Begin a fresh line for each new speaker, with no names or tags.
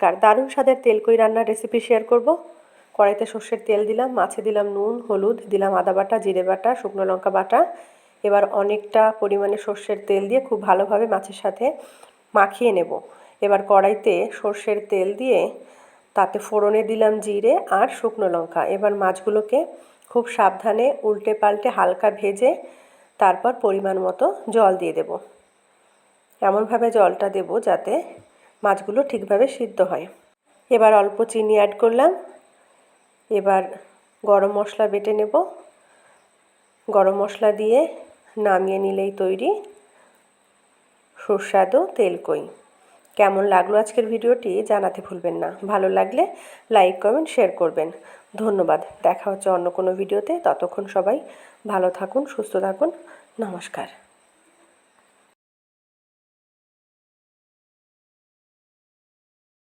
দারুণ স্বাদের তেলকই রান্নার রেসিপি শেয়ার করব। কড়াইতে সর্ষের তেল দিলাম, মাছে দিলাম নুন, হলুদ, দিলাম আদা বাটা, জিরে বাটা, শুকনো লঙ্কা বাটা। এবার অনেকটা পরিমাণে সর্ষের তেল দিয়ে খুব ভালোভাবে মাছের সাথে মাখিয়ে নেব। এবার কড়াইতে সর্ষের তেল দিয়ে তাতে ফোড়নে দিলাম জিরে আর শুকনো লঙ্কা। এবার মাছগুলোকে খুব সাবধানে উল্টে পাল্টে হালকা ভেজে তারপর পরিমাণ মতো জল দিয়ে দেব। এমনভাবে জলটা দেব যাতে মাছগুলো ঠিকভাবে সিদ্ধ হয়। এবার অল্প চিনি অ্যাড করলাম। এবার গরম মশলা বেটে নেব। গরম মশলা দিয়ে নামিয়ে নিলেই তৈরি সুস্বাদু তেলকই। কেমন লাগলো আজকের ভিডিওটি জানাতে ভুলবেন না। ভালো লাগলে লাইক, কমেন্ট, শেয়ার করবেন। ধন্যবাদ। দেখা হচ্ছে অন্য কোনো ভিডিওতে। ততক্ষণ সবাই ভালো থাকুন, সুস্থ থাকুন। নমস্কার।